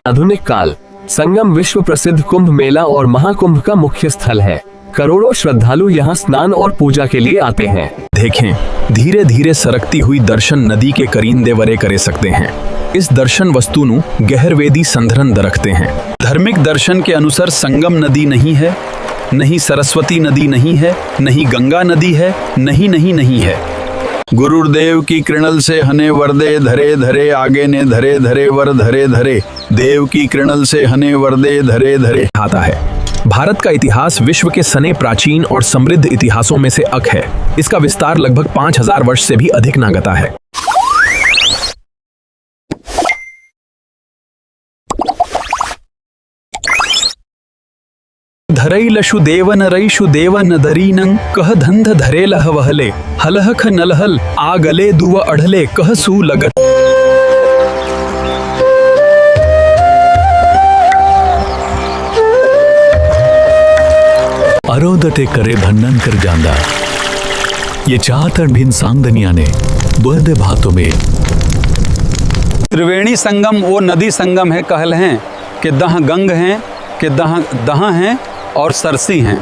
आधुनिक काल संगम विश्व प्रसिद्ध कुंभ मेला और महाकुंभ का मुख्य स्थल है। करोड़ों श्रद्धालु यहाँ स्नान और पूजा के लिए आते हैं। देखें, धीरे धीरे सरकती हुई दर्शन नदी के करींदे वरे करे सकते हैं। इस दर्शन वस्तु नु गहरवेदी संधरन दरखते हैं। धार्मिक दर्शन के अनुसार संगम नदी नहीं है, नहीं सरस्वती नदी नहीं है, नहीं गंगा नदी है, नहीं है। गुरुदेव की कृणल से हने वरदे धरे धरे, आगे ने धरे धरे वर धरे धरे, देव की कृणल से हने वरदे धरे धरे आता है। भारत का इतिहास विश्व के सने प्राचीन और समृद्ध इतिहासों में से एक है। इसका विस्तार लगभग 5000 वर्ष से भी अधिक नागता है। धरई लशु देवन रईशु देवन दरीनं कह धंध धरे लह वहले, हलहख नलहल आगले दुव अढ़ले कह सू लगत। अरोदटे करे भन्नन कर जांदा, ये चाहतर भिन सांगदनिया ने बुहदे भातों में। त्रिवेणी संगम वो नदी संगम है कहल हैं कि दह गंग हैं कि दह हैं और सरसी हैं।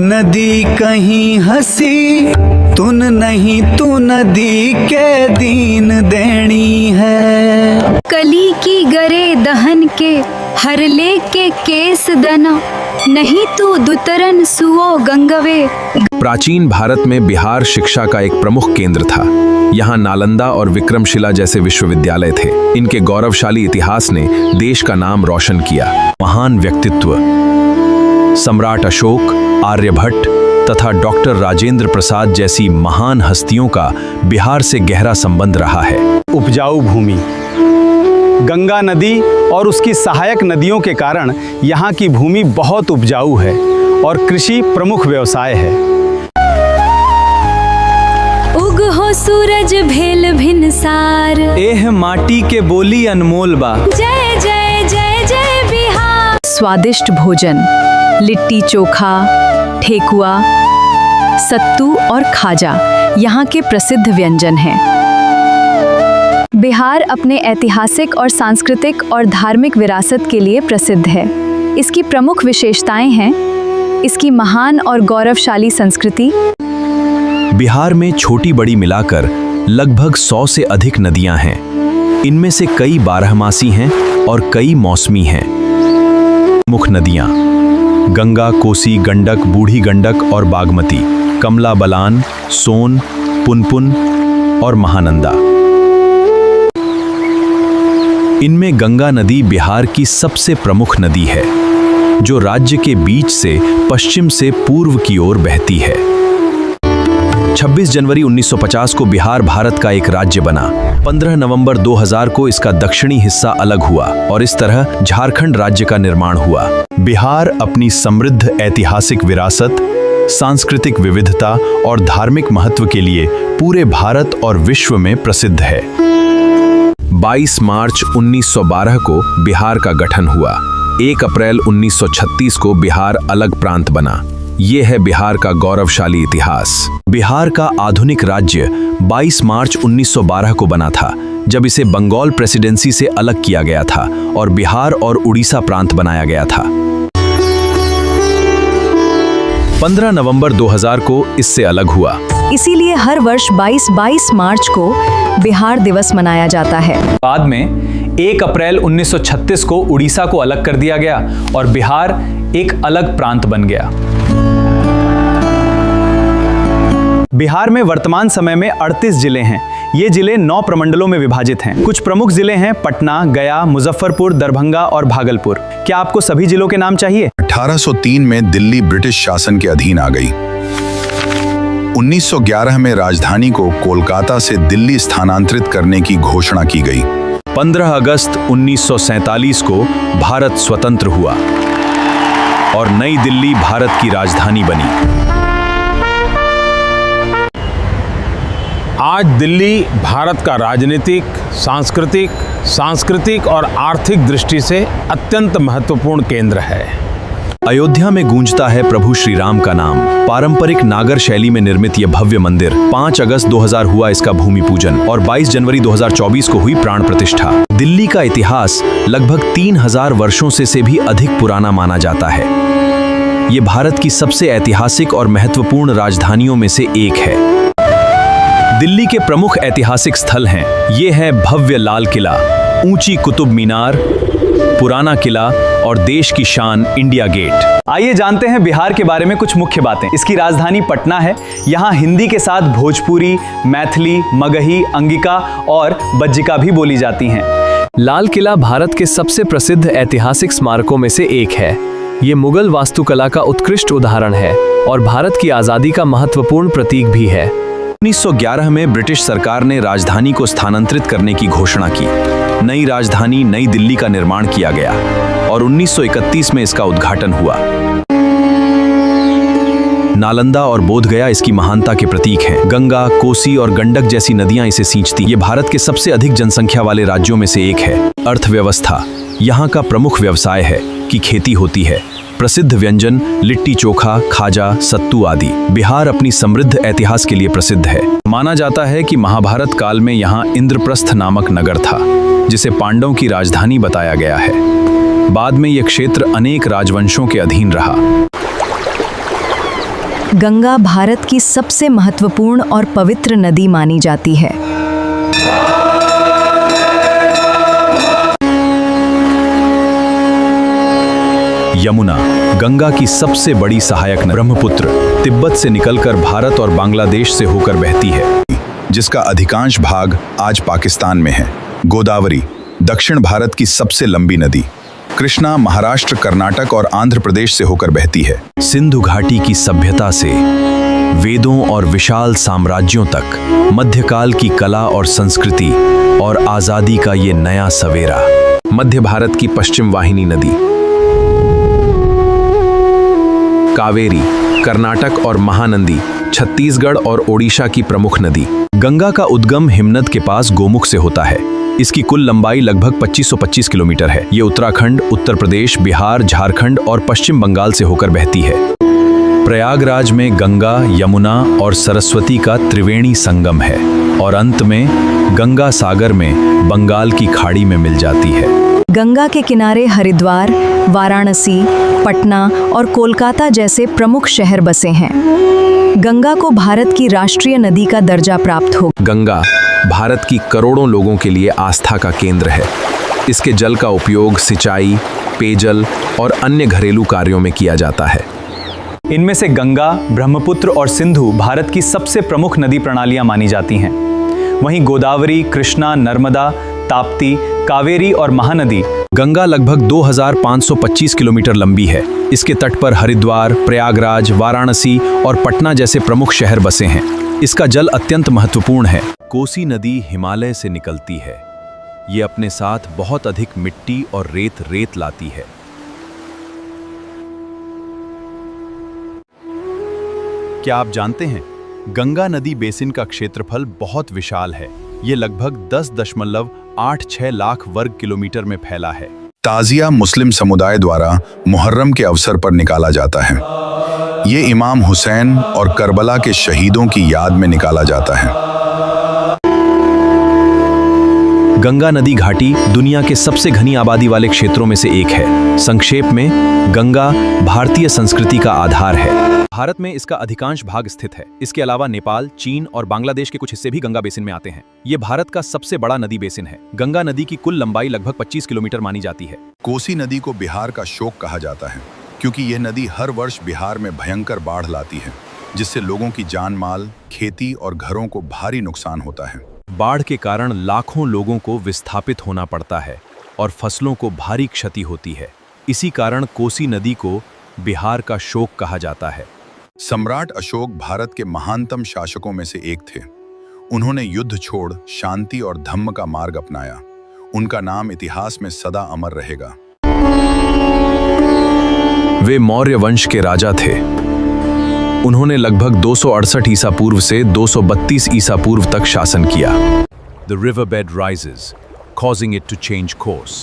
नदी कहीं हंसी तुन नहीं, तू नदी के दीन देनी है। कली की गरे दहन के हरले के केस दना, नहीं तू दुतरन सुओ गंगवे। प्राचीन भारत में बिहार शिक्षा का एक प्रमुख केंद्र था। यहाँ नालंदा और विक्रमशिला जैसे विश्वविद्यालय थे। इनके गौरवशाली इतिहास ने देश का नाम रोशन किया। महान व्यक्तित्व सम्राट अशोक, आर्यभट्ट तथा डॉक्टर राजेंद्र प्रसाद जैसी महान हस्तियों का बिहार से गहरा संबंध रहा है। उपजाऊ भूमि, गंगा नदी और उसकी सहायक नदियों के कारण यहाँ की भूमि बहुत उपजाऊ है और कृषि प्रमुख व्यवसाय है। उग हो सूरज भेल भिनसार, एह माटी के बोली अनमोल बा। जय जय जय जय बिहार। स्वादिष्ट भोजन, लिट्टी चोखा, ठेकुआ, सत्तू और खाजा यहाँ के प्रसिद्ध व्यंजन हैं। बिहार अपने ऐतिहासिक और सांस्कृतिक और धार्मिक विरासत के लिए प्रसिद्ध है। इसकी प्रमुख विशेषताएं हैं इसकी महान और गौरवशाली संस्कृति। बिहार में छोटी बड़ी मिलाकर लगभग 100 से अधिक नदियां हैं। इनमें से कई बारहमासी हैं और कई मौसमी हैं। मुख्य नदियां गंगा, कोसी, गंडक, बूढ़ी गंडक और बागमती, कमला बलान, सोन, पुनपुन और महानंदा। इनमें गंगा नदी बिहार की सबसे प्रमुख नदी है, जो राज्य के बीच से पश्चिम से पूर्व की ओर बहती है। 26 जनवरी 1950 को बिहार भारत का एक राज्य बना। 15 नवंबर 2000 को इसका दक्षिणी हिस्सा अलग हुआ और इस तरह झारखंड राज्य का निर्माण हुआ। बिहार अपनी समृद्ध ऐतिहासिक विरासत, सांस्कृतिक विविधता और धार्मिक महत्व के लिए पूरे भारत और विश्व में प्रसिद्ध है। 22 मार्च 1912 को बिहार का गठन हुआ। 1 अप्रैल 1936 को बिहार अलग प्रांत बना। ये है बिहार का गौरवशाली इतिहास। बिहार का आधुनिक राज्य 22 मार्च 1912 को बना था, जब इसे बंगाल प्रेसिडेंसी से अलग किया गया था और बिहार और उड़ीसा प्रांत बनाया गया था। 15 नवंबर 2000 को इससे अलग हुआ। इसीलिए हर वर्ष 22 मार्च को बिहार दिवस मनाया जाता है। बाद में 1 अप्रैल 1936 को उड़ीसा को अलग कर दिया गया और बिहार एक अलग प्रांत बन गया। बिहार में वर्तमान समय में 38 जिले हैं। ये जिले 9 प्रमंडलों में विभाजित हैं। कुछ प्रमुख जिले हैं पटना, गया, मुजफ्फरपुर, दरभंगा और भागलपुर। क्या आपको सभी जिलों के नाम चाहिए? 1803 में दिल्ली ब्रिटिश शासन के अधीन आ गई। 1911 में राजधानी को कोलकाता से दिल्ली स्थानांतरित करने की घोषणा की गई। 15 अगस्त 1947 को भारत स्वतंत्र हुआ और नई दिल्ली भारत की राजधानी बनी। आज दिल्ली भारत का राजनीतिक, सांस्कृतिक और आर्थिक दृष्टि से अत्यंत महत्वपूर्ण केंद्र है। अयोध्या में गूंजता है प्रभु श्री राम का नाम। पारंपरिक नागर शैली में निर्मित यह भव्य मंदिर 5 अगस्त 2000 हुआ इसका भूमि पूजन और 22 जनवरी 2024 को हुई प्राण प्रतिष्ठा। दिल्ली का इतिहास लगभग 3000 वर्षों से भी अधिक पुराना माना जाता है। ये भारत की सबसे ऐतिहासिक और महत्वपूर्ण राजधानियों में से एक है। दिल्ली के प्रमुख ऐतिहासिक स्थल हैं। ये है भव्य लाल किला, ऊंची कुतुब मीनार, पुराना किला और देश की शान इंडिया गेट। आइए जानते हैं बिहार के बारे में कुछ मुख्य बातें। इसकी राजधानी पटना है। यहाँ हिंदी के साथ भोजपुरी, मैथिली, मगही, अंगिका और बज्जिका भी बोली जाती हैं। लाल किला भारत के सबसे प्रसिद्ध ऐतिहासिक स्मारकों में से एक है। ये मुगल वास्तुकला का उत्कृष्ट उदाहरण है और भारत की आज़ादी का महत्वपूर्ण प्रतीक भी है। 1911 में ब्रिटिश सरकार ने राजधानी को स्थानांतरित करने की घोषणा की। नई राजधानी नई दिल्ली का निर्माण किया गया और 1931 में इसका उद्घाटन हुआ। नालंदा और बोधगया इसकी महानता के प्रतीक हैं। गंगा, कोसी और गंडक जैसी नदियां इसे सींचती। ये भारत के सबसे अधिक जनसंख्या वाले राज्यों में से एक है। अर्थव्यवस्था, यहाँ का प्रमुख व्यवसाय है कि खेती होती है। प्रसिद्ध व्यंजन लिट्टी चोखा, खाजा, सत्तू आदि। बिहार अपनी समृद्ध इतिहास के लिए प्रसिद्ध है। माना जाता है कि महाभारत काल में यहाँ इंद्रप्रस्थ नामक नगर था, जिसे पांडवों की राजधानी बताया गया है। बाद में यह क्षेत्र अनेक राजवंशों के अधीन रहा। गंगा भारत की सबसे महत्वपूर्ण और पवित्र नदी मानी जाती है। यमुना, गंगा की सबसे बड़ी सहायक नदी। ब्रह्मपुत्र, तिब्बत से निकलकर भारत और बांग्लादेश से होकर बहती है, जिसका अधिकांश भाग आज पाकिस्तान में है। गोदावरी, दक्षिण भारत की सबसे लंबी नदी। कृष्णा, महाराष्ट्र, कर्नाटक और आंध्र प्रदेश से होकर बहती है। सिंधु घाटी की सभ्यता से वेदों और विशाल साम्राज्यों तक, मध्यकाल की कला और संस्कृति और आजादी का ये नया सवेरा। मध्य भारत की पश्चिम वाहिनी नदी। कावेरी, कर्नाटक और महानंदी, छत्तीसगढ़ और ओडिशा की प्रमुख नदी। गंगा का उद्गम हिमनद के पास गोमुख से होता है। इसकी कुल लंबाई लगभग 2525 किलोमीटर है। ये उत्तराखंड, उत्तर प्रदेश, बिहार, झारखंड और पश्चिम बंगाल से होकर बहती है। प्रयागराज में गंगा, यमुना और सरस्वती का त्रिवेणी संगम है और अंत में गंगा सागर में बंगाल की खाड़ी में मिल जाती है। गंगा के किनारे हरिद्वार, वाराणसी, पटना और कोलकाता जैसे प्रमुख शहर बसे हैं। गंगा को भारत की राष्ट्रीय नदी का दर्जा प्राप्त हो। गंगा भारत की करोड़ों लोगों के लिए आस्था का केंद्र है। इसके जल का उपयोग सिंचाई, पेयजल और अन्य घरेलू कार्यों में किया जाता है। इनमें से गंगा, ब्रह्मपुत्र और सिंधु भारत की सबसे प्रमुख नदी प्रणालियां मानी जाती हैं। वहीं गोदावरी, कृष्णा, नर्मदा, ताप्ती, कावेरी और महानदी। गंगा लगभग 2525 किलोमीटर लंबी है। इसके तट पर हरिद्वार, प्रयागराज, वाराणसी और पटना जैसे प्रमुख शहर बसे हैं। इसका जल अत्यंत महत्वपूर्ण है। कोसी नदी हिमालय से निकलती है। ये अपने साथ बहुत अधिक मिट्टी और रेत लाती है। क्या आप जानते हैं, गंगा नदी बेसिन का क्षेत्रफल बहुत विशाल है। ये लगभग 10.86 लाख वर्ग किलोमीटर में फैला है। ताजिया मुस्लिम समुदाय द्वारा मुहर्रम के अवसर पर निकाला जाता है। ये इमाम हुसैन और करबला के शहीदों की याद में निकाला जाता है। गंगा नदी घाटी दुनिया के सबसे घनी आबादी वाले क्षेत्रों में से एक है। संक्षेप में, गंगा भारतीय संस्कृति का आधार है। भारत में इसका अधिकांश भाग स्थित है। इसके अलावा नेपाल, चीन और बांग्लादेश के कुछ हिस्से भी गंगा बेसिन में आते हैं। ये भारत का सबसे बड़ा नदी बेसिन है। गंगा नदी की कुल लंबाई लगभग 25 किलोमीटर मानी जाती है। कोसी नदी को बिहार का शोक कहा जाता है, क्योंकि यह नदी हर वर्ष बिहार में भयंकर बाढ़ लाती है, जिससे लोगों की जान माल, खेती और घरों को भारी नुकसान होता है। बाढ़ के कारण लाखों लोगों को विस्थापित होना पड़ता है और फसलों को भारी क्षति होती है। इसी कारण कोसी नदी को बिहार का शोक कहा जाता है। सम्राट अशोक भारत के महानतम शासकों में से एक थे। उन्होंने युद्ध छोड़ शांति और धम्म का मार्ग अपनाया। उनका नाम इतिहास में सदा अमर रहेगा। वे मौर्य वंश के राजा थे। उन्होंने लगभग 268 ईसा पूर्व से 232 ईसा पूर्व तक शासन किया। The riverbed rises, causing it to change course.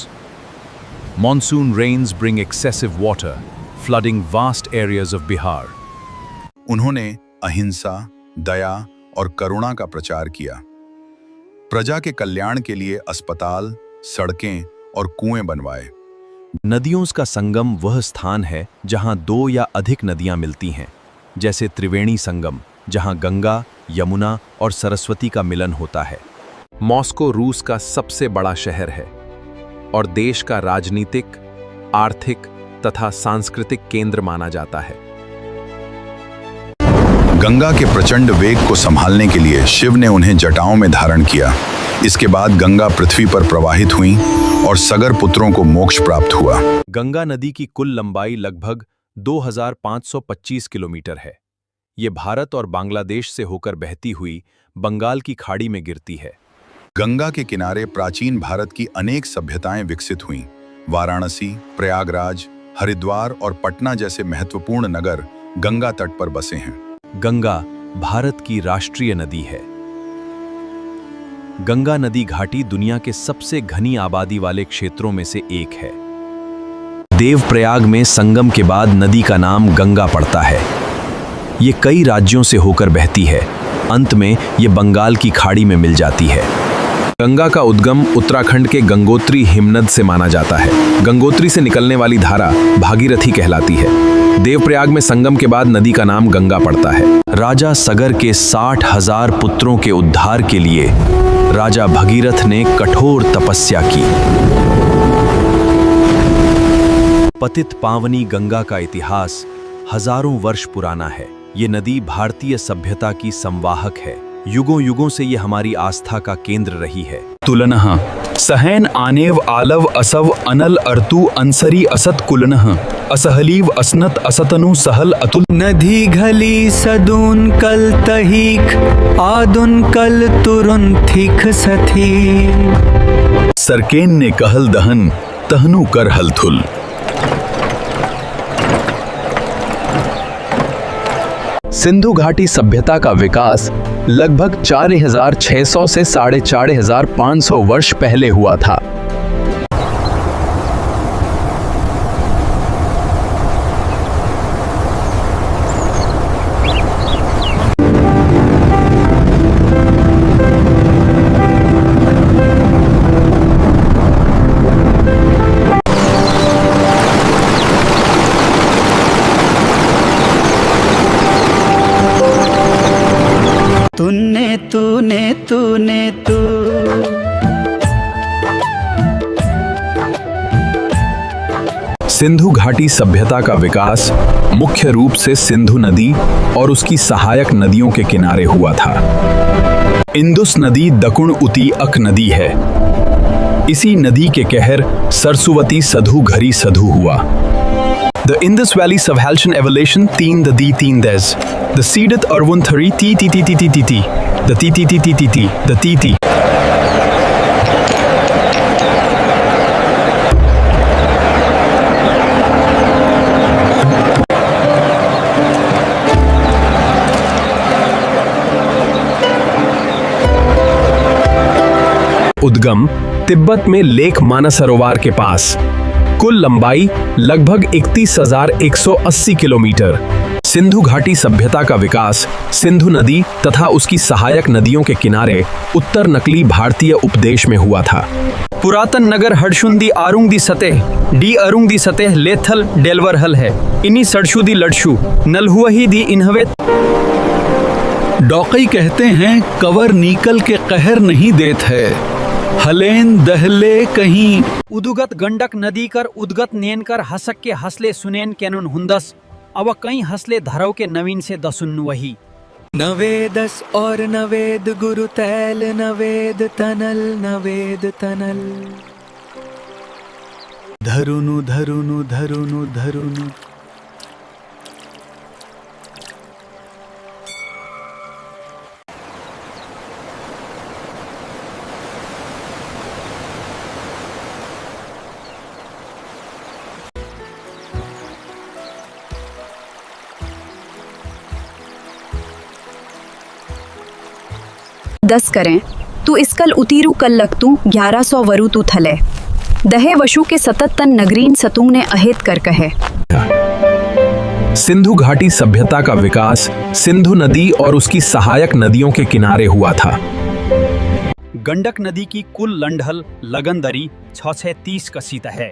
Monsoon rains bring excessive water, flooding vast areas of Bihar. उन्होंने अहिंसा, दया और करुणा का प्रचार किया। प्रजा के कल्याण के लिए अस्पताल, सड़कें और कुएं बनवाए। नदियों का संगम वह स्थान है जहां दो या अधिक नदियां मिलती हैं, जैसे त्रिवेणी संगम, जहां गंगा, यमुना और सरस्वती का मिलन होता है। मॉस्को रूस का सबसे बड़ा शहर है और देश का राजनीतिक, आर्थिक तथा सांस्कृतिक केंद्र माना जाता है। गंगा के प्रचंड वेग को संभालने के लिए शिव ने उन्हें जटाओं में धारण किया। इसके बाद गंगा पृथ्वी पर प्रवाहित हुई और सगर पुत्रों को मोक्ष प्राप्त हुआ। गंगा नदी की कुल लंबाई लगभग 2525 किलोमीटर है। ये भारत और बांग्लादेश से होकर बहती हुई बंगाल की खाड़ी में गिरती है। गंगा के किनारे प्राचीन भारत की अनेक सभ्यताएं विकसित हुईं। वाराणसी, प्रयागराज, हरिद्वार और पटना जैसे महत्वपूर्ण नगर गंगा तट पर बसे हैं। गंगा भारत की राष्ट्रीय नदी है। गंगा नदी घाटी दुनिया के सबसे घनी आबादी वाले क्षेत्रों में से एक है। देवप्रयाग में संगम के बाद नदी का नाम गंगा पड़ता है। ये कई राज्यों से होकर बहती है। अंत में ये बंगाल की खाड़ी में मिल जाती है। गंगा का उद्गम उत्तराखंड के गंगोत्री हिमनद से माना जाता है। गंगोत्री से निकलने वाली धारा भागीरथी कहलाती है। देवप्रयाग में संगम के बाद नदी का नाम गंगा पड़ता है। राजा सगर के 60,000 पुत्रों के उद्धार के लिए राजा भगीरथ ने कठोर तपस्या की। पतित पावनी गंगा का इतिहास हजारों वर्ष पुराना है। ये नदी भारतीय सभ्यता की संवाहक है। युगों युगों से ये हमारी आस्था का केंद्र रही है। तुलनः सहैन आनेव आलव असव अनल अर्तु अंसरी असत कुलनः असहलीव असनत असतनु सहल अतुल। नदी घली सदून कल तहीक आदुन कल तुरुन थिक सथी। सरकेन ने कहल दहन तहनु कर हलथुल। सिंधु घाटी सभ्यता का विकास लगभग 4600 से 4500 वर्ष पहले हुआ था। तूने तू। सिंधु घाटी सभ्यता का विकास मुख्य रूप से सिंधु नदी और उसकी सहायक नदियों के किनारे हुआ था। इंदुस नदी दकुण उती अक नदी है। इसी नदी के कहर सरस्वती सधु घरी सधु हुआ। The Indus Valley Subhalcyon Evolution 3 the D 3 des. The Seeded Arvun Thari T T T T T T T. The T T T T T T. The T T. उद्गम तिब्बत में लेक मानसरोवर के पास। कुल लंबाई लगभग 31,180 किलोमीटर। सिंधु घाटी सभ्यता का विकास सिंधु नदी तथा उसकी सहायक नदियों के किनारे उत्तर नकली भारतीय उपदेश में हुआ था। पुरातन नगर हड़शुंदी आरुंग दी सतह डी अरुंग दी सतह लेथल डेलवरहल है। इन्हीं सड़शु दी लड़शु नलहुही दी इन्हवे। डॉकई कहते हैं कवर नीकल के कहर नहीं देत है। हलेन दहले कहीं उदुगत गंडक नदी कर उदगत नेन कर हसक के हसले सुनेन केनुन हुंदस अव कई हसले धरव के नवीन से दसुन वही। नवेदस और नवेद गुरु तैल नवेद तनल धरुनु धरुनु धरुनु धरुनु। दस करें तू इसकल उतीरू कल लगतू 1100 वरु तू थले दहे वशु के सतत तन नगरीन सतुंग ने अहेत कर कहे। सिंधु घाटी सभ्यता का विकास सिंधु नदी और उसकी सहायक नदियों के किनारे हुआ था। गंडक नदी की कुल लंढल लगन दरी 630 कसीत है।